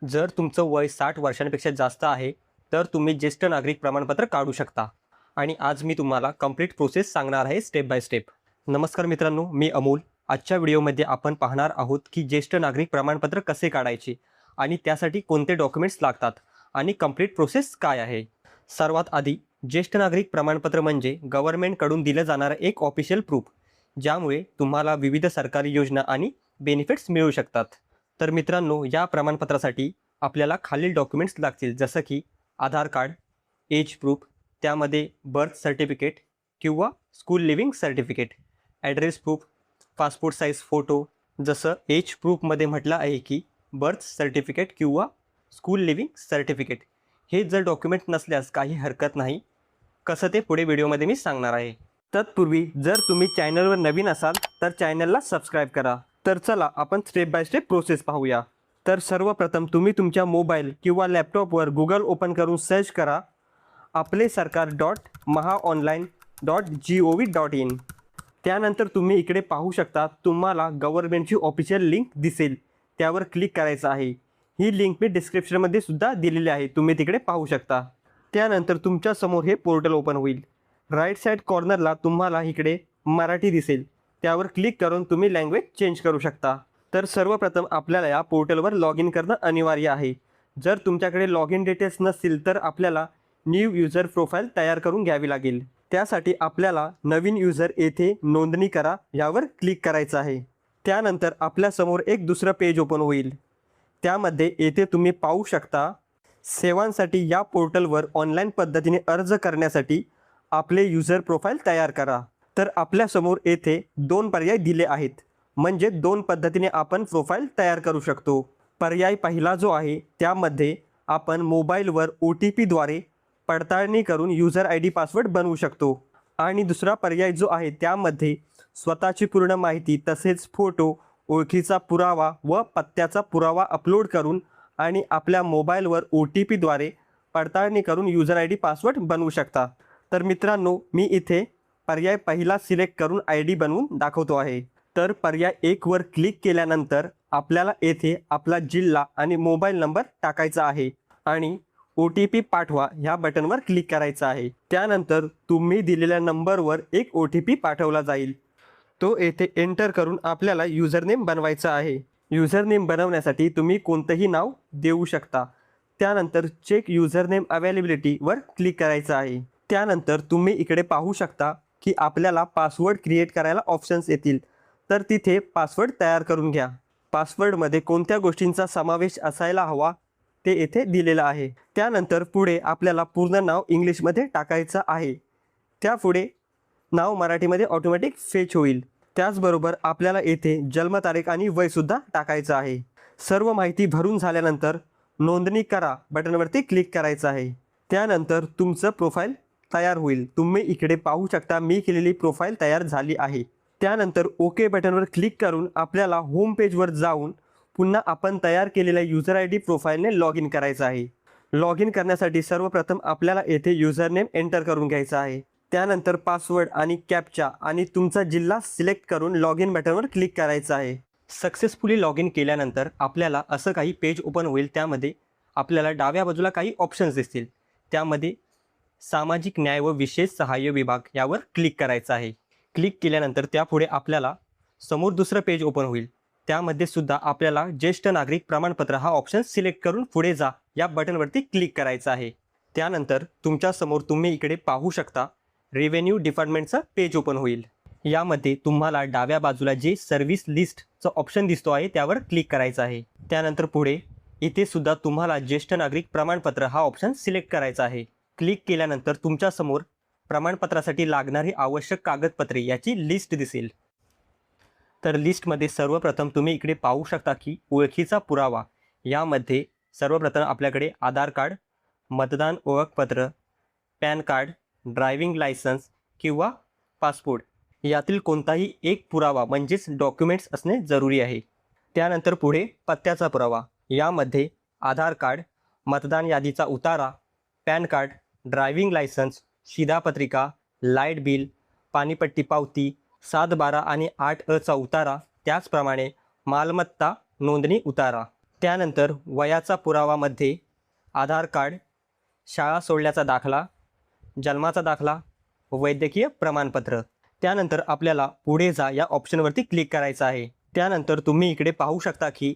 जर तुमचं वय 60 वर्षांपेक्षा जास्त आहे, तर तुम्ही ज्येष्ठ नागरिक प्रमाणपत्र काढू शकता. आणि आज मी तुम्हाला कंप्लीट प्रोसेस सांगणार आहे स्टेप बाय स्टेप. नमस्कार मित्रांनो, मी अमोल. आजच्या व्हिडिओमध्ये आपण पाहणार आहोत की ज्येष्ठ नागरिक प्रमाणपत्र कसे काढायचे आणि त्यासाठी कोणते डॉक्युमेंट्स लागतात आणि कंप्लीट प्रोसेस काय आहे. सर्वात आधी ज्येष्ठ नागरिक प्रमाणपत्र म्हणजे गव्हर्नमेंटकडून दिलं जाणारं एक ऑफिशियल प्रूफ, ज्यामुळे तुम्हाला विविध सरकारी योजना आणि बेनिफिट्स मिळू शकतात. तर मित्रांनो, या प्रमाणपत्रासाठी आपल्याला खालील डॉक्युमेंट्स लागतील, जसं की आधार कार्ड, एज प्रूफ, त्यामध्ये बर्थ सर्टिफिकेट किंवा school living certificate, address proof, passport size photo. जसं एज प्रूफमध्ये म्हटलं आहे की बर्थ सर्टिफिकेट किंवा स्कूल लिव्हिंग सर्टिफिकेट. हे जर डॉक्युमेंट नसल्यास काही हरकत नाही, कसं ते पुढे व्हिडिओमध्ये मी सांगणार आहे. तत्पूर्वी जर तुम्ही चॅनलवर नवीन असाल तर चॅनलला सबस्क्राईब करा. तर चला आपण स्टेप बाय स्टेप प्रोसेस पाहूया. तर सर्वप्रथम तुम्ही तुमच्या मोबाईल किंवा लॅपटॉपवर गुगल ओपन करून सर्च करा आपलेसरकार.महाऑनलाईन.gov.in. त्यानंतर तुम्ही इकडे पाहू शकता, तुम्हाला गव्हर्नमेंटची ऑफिशियल लिंक दिसेल, त्यावर क्लिक करायचं आहे. ही लिंक मी डिस्क्रिप्शनमध्ये सुद्धा दिलेली आहे, तुम्ही तिकडे पाहू शकता. त्यानंतर तुमच्यासमोर हे पोर्टल ओपन होईल. राईट साईड कॉर्नरला तुम्हाला इकडे मराठी दिसेल, त्यावर क्लिक करून तुम्ही लँग्वेज चेंज करू शकता. तर सर्वप्रथम आपल्याला या पोर्टलवर लॉग इन करणं अनिवार्य आहे. जर तुमच्याकडे लॉग इन डिटेल्स नसतील तर आपल्याला न्यू यूजर प्रोफाईल तयार करून घ्यावी लागेल. त्यासाठी आपल्याला नवीन यूजर येथे नोंदणी करा यावर क्लिक करायचं आहे. त्यानंतर आपल्यासमोर एक दुसरं पेज ओपन होईल. त्यामध्ये येथे तुम्ही पाहू शकता, सेवांसाठी या पोर्टलवर ऑनलाईन पद्धतीने अर्ज करण्यासाठी आपले यूजर प्रोफाईल तयार करा. तर आपल्यासमोर येथे दोन पर्याय दिले आहेत, म्हणजे दोन पद्धतीने आपण प्रोफाईल तयार करू शकतो. पर्याय पहिला जो आहे त्यामध्ये आपण मोबाईलवर OTPद्वारे पडताळणी करून यूजर ID पासवर्ड बनवू शकतो. आणि दुसरा पर्याय जो आहे त्यामध्ये स्वतःची पूर्ण माहिती तसेच फोटो, ओळखीचा पुरावा व पत्त्याचा पुरावा अपलोड करून आणि आपल्या मोबाईलवर OTPद्वारे पडताळणी करून यूजर ID पासवर्ड बनवू शकता. तर मित्रांनो, मी इथे पर्याय पहिला सिलेक्ट करून ID बनवून दाखवतो आहे. तर पर्याय 1 वर क्लिक केल्यानंतर आपल्याला येथे आपला जिल्हा आणि मोबाईल नंबर टाकायचा आहे आणि OTP पाठवा ह्या बटनवर क्लिक करायचं आहे. त्यानंतर तुम्ही दिलेल्या नंबरवर एक OTP पाठवला जाईल. तो येथे एंटर करून आपल्याला युजरनेम बनवायचा आहे. युजरनेम बनवण्यासाठी तुम्ही कोणतंही नाव देऊ शकता. त्यानंतर चेक युजरनेम अवेलेबिलिटीवर क्लिक करायचं आहे. त्यानंतर तुम्ही इकडे पाहू शकता की आपल्याला पासवर्ड क्रिएट करायला ऑप्शन्स येतील. तर तिथे पासवर्ड तयार करून घ्या. पासवर्डमध्ये कोणत्या गोष्टींचा समावेश असायला हवा ते येथे दिलेलं आहे. त्यानंतर पुढे आपल्याला पूर्ण नाव इंग्लिशमध्ये टाकायचं आहे. त्यापुढे नाव मराठीमध्ये ऑटोमॅटिक फेच होईल. त्याचबरोबर आपल्याला येथे जन्मतारीख आणि वयसुद्धा टाकायचं आहे. सर्व माहिती भरून झाल्यानंतर नोंदणी करा बटनवरती क्लिक करायचं आहे. त्यानंतर तुमचं प्रोफाईल तयार होईल. तुम्ही इकडे पाहू शकता, मी केलेली प्रोफाईल तयार झाली आहे. त्यानंतर ओके बटनवर क्लिक करून आपल्याला होम पेजवर जाऊन पुन्हा आपण तयार केलेल्या यूजर ID प्रोफाईलने लॉग इन करायचं आहे. लॉग इन करण्यासाठी सर्वप्रथम आपल्याला येथे युजरनेम एंटर करून घ्यायचा आहे. त्यानंतर पासवर्ड आणि कॅप्चा आणि तुमचा जिल्हा सिलेक्ट करून लॉग इन बटनवर क्लिक करायचं आहे. सक्सेसफुली लॉग इन केल्यानंतर आपल्याला असं काही पेज ओपन होईल. त्यामध्ये आपल्याला डाव्या बाजूला काही ऑप्शन्स दिसतील. त्यामध्ये सामाजिक न्याय व विशेष सहाय्य विभाग यावर क्लिक करायचं आहे. क्लिक केल्यानंतर त्यापुढे आपल्याला समोर दुसरं पेज ओपन होईल. त्यामध्ये सुद्धा आपल्याला ज्येष्ठ नागरिक प्रमाणपत्र हा ऑप्शन सिलेक्ट करून पुढे जा या बटनवरती क्लिक करायचं आहे. त्यानंतर तुमच्यासमोर तुम्ही इकडे पाहू शकता, रेव्हेन्यू डिपार्टमेंटचं पेज ओपन होईल. यामध्ये तुम्हाला डाव्या बाजूला जे सर्व्हिस लिस्टचं ऑप्शन दिसतो आहे त्यावर क्लिक करायचं आहे. त्यानंतर पुढे इथे सुद्धा तुम्हाला ज्येष्ठ नागरिक प्रमाणपत्र हा ऑप्शन सिलेक्ट करायचा आहे. क्लिक केल्यानंतर तुमच्यासमोर प्रमाणपत्रासाठी लागणारी आवश्यक कागदपत्रे याची लिस्ट दिसेल. तर लिस्टमध्ये सर्वप्रथम तुम्ही इकडे पाहू शकता की ओळखीचा पुरावा यामध्ये सर्वप्रथम आपल्याकडे आधार कार्ड, मतदान ओळखपत्र, पॅन कार्ड, ड्रायव्हिंग लायसन्स किंवा पासपोर्ट यातील कोणताही एक पुरावा म्हणजेच डॉक्युमेंट्स असणे जरुरी आहे. त्यानंतर पुढे पत्त्याचा पुरावा, यामध्ये आधार कार्ड, मतदान यादीचा उतारा, पॅन कार्ड, ड्रायव्हिंग लायसन्स, शिधापत्रिका, लाईट बिल, पाणीपट्टी पावती, 7/12 आणि 8अ चा उतारा, त्याचप्रमाणे मालमत्ता नोंदणी उतारा. त्यानंतर वयाचा पुरावामध्ये आधार कार्ड, शाळा सोडल्याचा दाखला, जन्माचा दाखला, वैद्यकीय प्रमाणपत्र. त्यानंतर आपल्याला पुढे जा या ऑप्शनवरती क्लिक करायचं आहे. त्यानंतर तुम्ही इकडे पाहू शकता की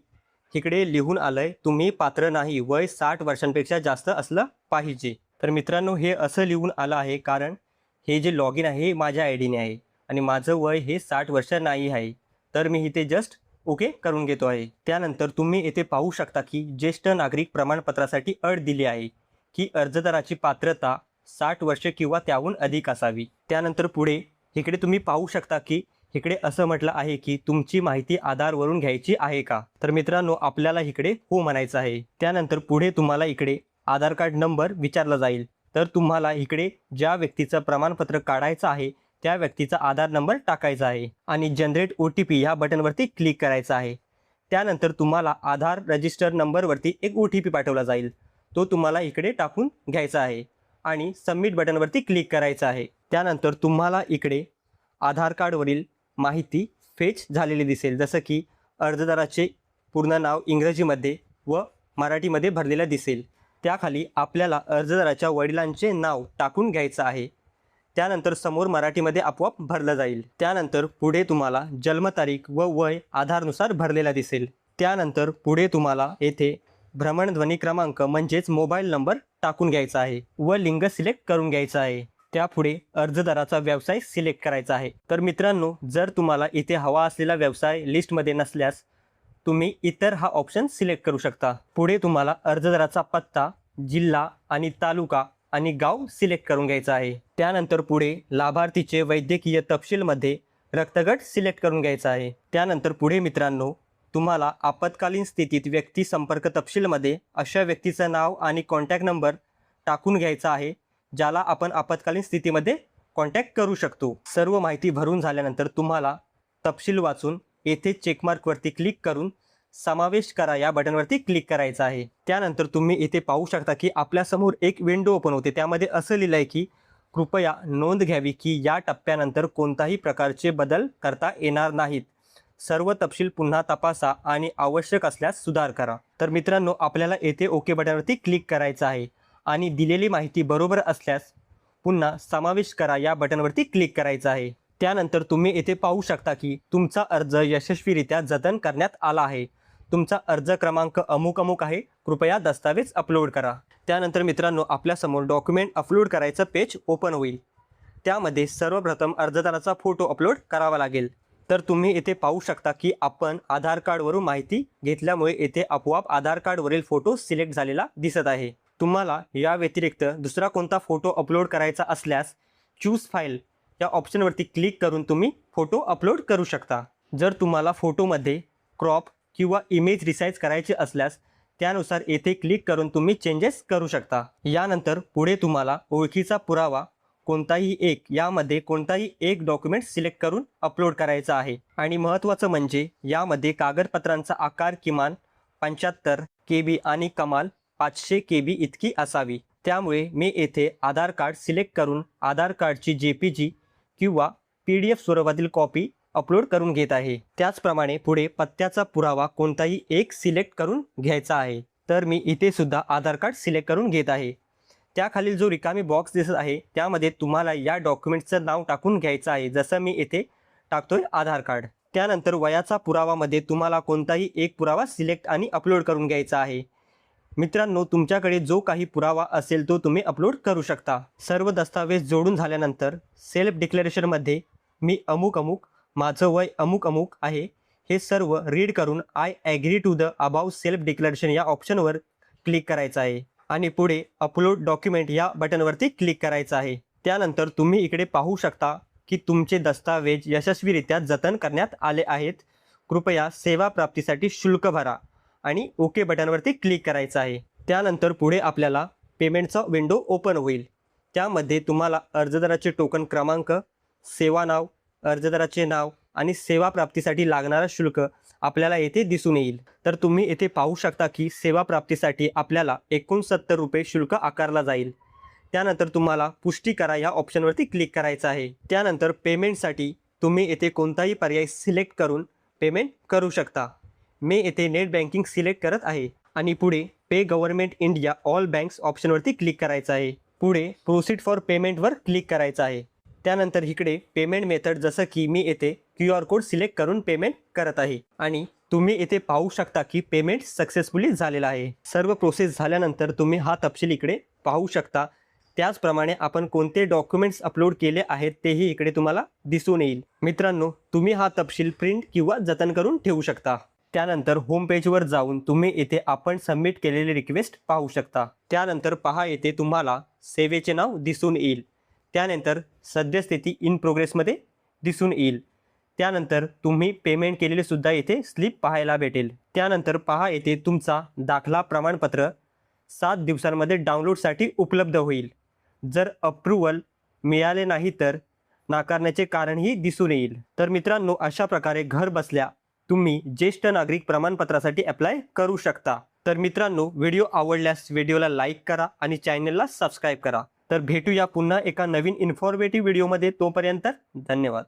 इकडे लिहून आलंय तुम्ही पात्र नाही, वय 60 वर्षांपेक्षा जास्त असलं पाहिजे. तर मित्रांनो, हे असं लिहून आलं आहे कारण हे जे लॉग इन आहे हे माझ्या आय डीने आहे आणि माझं वय हे 60 वर्ष नाही आहे. तर मी इथे जस्ट ओके करून घेतो आहे. त्यानंतर तुम्ही इथे पाहू शकता की ज्येष्ठ नागरिक प्रमाणपत्रासाठी अट दिली आहे की अर्जदाराची पात्रता 60 वर्ष किंवा त्याहून अधिक असावी. त्यानंतर पुढे इकडे तुम्ही पाहू शकता की इकडे असं म्हटलं आहे की तुमची माहिती आधारवरून घ्यायची आहे का. तर मित्रांनो, आपल्याला इकडे हो म्हणायचं आहे. त्यानंतर पुढे तुम्हाला इकडे आधार कार्ड नंबर विचारला जाईल. तर तुम्हाला इकडे ज्या व्यक्तीचं प्रमाणपत्र काढायचं आहे त्या व्यक्तीचा आधार नंबर टाकायचा आहे आणि जनरेट OTP ह्या बटनवरती क्लिक करायचं आहे. त्यानंतर तुम्हाला आधार रजिस्टर नंबरवरती एक OTP पाठवला जाईल. तो तुम्हाला इकडे टाकून घ्यायचा आहे आणि सबमिट बटनवरती क्लिक करायचं आहे. त्यानंतर तुम्हाला इकडे आधार कार्डवरील माहिती फेच झालेली दिसेल, जसं की अर्जदाराचे पूर्ण नाव इंग्रजीमध्ये व मराठीमध्ये भरलेलं दिसेल. त्याखाली आपल्याला अर्जदाराच्या वडिलांचे नाव टाकून घ्यायचं आहे. त्यानंतर समोर मराठीमध्ये आपोआप भरलं जाईल. त्यानंतर पुढे तुम्हाला जन्मतारीख व वय आधारनुसार भरलेला दिसेल. त्यानंतर पुढे तुम्हाला येथे भ्रमणध्वनी क्रमांक म्हणजेच मोबाईल नंबर टाकून घ्यायचा आहे व लिंग सिलेक्ट करून घ्यायचं आहे. त्यापुढे अर्जदाराचा व्यवसाय सिलेक्ट करायचा आहे. तर मित्रांनो, जर तुम्हाला इथे हवा असलेला व्यवसाय लिस्टमध्ये नसल्यास तुम्ही इतर हा ऑप्शन सिलेक्ट करू शकता. पुढे तुम्हाला अर्जदाराचा पत्ता, जिल्हा आणि तालुका आणि गाव सिलेक्ट करून घ्यायचा आहे. त्यानंतर पुढे लाभार्थीचे वैद्यकीय तपशीलमध्ये रक्तगट सिलेक्ट करून घ्यायचा आहे. त्यानंतर पुढे मित्रांनो, तुम्हाला आपत्कालीन स्थितीत व्यक्ती संपर्क तपशीलमध्ये अशा व्यक्तीचं नाव आणि कॉन्टॅक्ट नंबर टाकून घ्यायचा आहे ज्याला आपण आपत्कालीन स्थितीमध्ये कॉन्टॅक्ट करू शकतो. सर्व माहिती भरून झाल्यानंतर तुम्हाला तपशील वाचून येथे चेकमार्कवरती क्लिक करून समावेश करा या बटनवरती क्लिक करायचं आहे. त्यानंतर तुम्ही इथे पाहू शकता की आपल्यासमोर एक विंडो ओपन होते. त्यामध्ये असं लिहिलं आहे की कृपया नोंद घ्यावी की या टप्प्यानंतर कोणताही प्रकारचे बदल करता येणार नाहीत. सर्व तपशील पुन्हा तपासा आणि आवश्यक असल्यास सुधार करा. तर मित्रांनो, आपल्याला येथे ओके बटनवरती क्लिक करायचं आहे आणि दिलेली माहिती बरोबर असल्यास पुन्हा समावेश करा या बटनवरती क्लिक करायचं आहे. त्यानंतर तुम्ही येथे पाहू शकता की तुमचा अर्ज यशस्वीरित्या जतन करण्यात आला आहे. तुमचा अर्ज क्रमांक अमुक अमुक आहे, कृपया दस्तावेज अपलोड करा. त्यानंतर मित्रांनो, आपल्यासमोर डॉक्युमेंट अपलोड करायचं पेज ओपन होईल. त्यामध्ये सर्वप्रथम अर्जदाराचा फोटो अपलोड करावा लागेल. तर तुम्ही येथे पाहू शकता की आपण आधार कार्डवरून माहिती घेतल्यामुळे येथे आपोआप आधार कार्डवरील फोटो सिलेक्ट झालेला दिसत आहे. तुम्हाला या व्यतिरिक्त दुसरा कोणता फोटो अपलोड करायचा असल्यास चूज फाईल या ऑप्शनवरती क्लिक करून तुम्ही फोटो अपलोड करू शकता. जर तुम्हाला फोटोमध्ये क्रॉप किंवा इमेज रिसाईज करायचे असल्यास त्यानुसार येथे क्लिक करून तुम्ही चेंजेस करू शकता. यानंतर पुढे तुम्हाला ओळखीचा पुरावा कोणताही एक यामध्ये कोणताही एक डॉक्युमेंट सिलेक्ट करून अपलोड करायचा आहे. आणि महत्त्वाचं म्हणजे यामध्ये कागदपत्रांचा आकार किमान 75 KB आणि कमाल 500 KB इतकी असावी. त्यामुळे मी येथे आधार कार्ड सिलेक्ट करून आधार कार्डची JPG किंवा PDF स्वरूपातील कॉपी अपलोड करून घेत आहे. त्याचप्रमाणे पुढे पत्त्याचा पुरावा कोणताही एक सिलेक्ट करून घ्यायचा आहे. तर मी इथे सुद्धा आधार कार्ड सिलेक्ट करून घेत आहे. त्याखालील जो रिकामी बॉक्स दिसत आहे त्यामध्ये तुम्हाला या डॉक्युमेंटचं नाव टाकून घ्यायचं आहे, जसं मी इथे टाकतोय आधार कार्ड. त्यानंतर वयाचा पुरावामध्ये तुम्हाला कोणताही एक पुरावा सिलेक्ट आणि अपलोड करून घ्यायचा आहे. मित्रांनो, तुमच्याकडे जो काही पुरावा असेल तो तुम्ही अपलोड करू शकता. सर्व दस्तावेज जोडून झाल्यानंतर सेल्फ डिक्लेरेशनमध्ये मी अमुक अमुक, माझं वय अमुक अमुक आहे हे सर्व रीड करून I agree to the above self declaration या ऑप्शनवर क्लिक करायचं आहे आणि पुढे अपलोड डॉक्युमेंट या बटनवरती क्लिक करायचं आहे. त्यानंतर तुम्ही इकडे पाहू शकता की तुमचे दस्तावेज यशस्वीरित्या जतन करण्यात आले आहेत. कृपया सेवा प्राप्तीसाठी शुल्क भरा आणि ओके बटनवरती क्लिक करायचं आहे. त्यानंतर पुढे आपल्याला पेमेंटचा विंडो ओपन होईल. त्यामध्ये तुम्हाला अर्जदाराचे टोकन क्रमांक, सेवा नाव, अर्जदाराचे नाव आणि सेवा प्राप्तीसाठी लागणारा शुल्क आपल्याला येथे दिसून येईल. तर तुम्ही येथे पाहू शकता की सेवा प्राप्तीसाठी आपल्याला 69 रुपये शुल्क आकारला जाईल. त्यानंतर तुम्हाला पुष्टी करा या ऑप्शनवरती क्लिक करायचं आहे. त्यानंतर पेमेंटसाठी तुम्ही येथे कोणताही पर्याय सिलेक्ट करून पेमेंट करू शकता. मी येथे नेट बँकिंग सिलेक्ट करत आहे आणि पुढे pay government India all banks ऑप्शनवरती क्लिक करायचं आहे. पुढे प्रोसीड फॉर पेमेंटवर क्लिक करायचं आहे. त्यानंतर इकडे पेमेंट मेथड जसं की मी येथे QR कोड सिलेक्ट करून पेमेंट करत आहे आणि तुम्ही येथे पाहू शकता की पेमेंट सक्सेसफुली झालेला आहे. सर्व प्रोसेस झाल्यानंतर तुम्ही हा तपशील इकडे पाहू शकता. त्याचप्रमाणे आपण कोणते डॉक्युमेंट्स अपलोड केले आहेत तेही इकडे तुम्हाला दिसून येईल. मित्रांनो, तुम्ही हा तपशील प्रिंट किंवा जतन करून ठेवू शकता. त्यानंतर होम पेजवर जाऊन तुम्ही येथे आपण सबमिट केलेले रिक्वेस्ट पाहू शकता. त्यानंतर पहा येथे तुम्हाला सेवेचे नाव दिसून येईल. त्यानंतर सद्यस्थिती इन प्रोग्रेसमध्ये दिसून येईल. त्यानंतर तुम्ही पेमेंट केलेले सुद्धा येथे स्लिप पाहायला भेटेल. त्यानंतर पहा येथे तुमचा दाखला प्रमाणपत्र 7 दिवसांमध्ये डाउनलोडसाठी उपलब्ध होईल. जर अप्रूव्हल मिळाले नाही तर नाकारण्याचे कारणही दिसून येईल. तर मित्रांनो, अशा प्रकारे घर बसल्या तुम्ही ज्येष्ठ नागरिक प्रमाणपत्रासाठी अप्लाय करू शकता. तर मित्रांनो, व्हिडिओ आवडल्यास व्हिडिओला लाईक करा आणि चॅनलला सबस्क्राईब करा. तर भेटूया पुन्हा एका नवीन इन्फॉर्मेटिव्ह व्हिडिओमध्ये. तोपर्यंत धन्यवाद.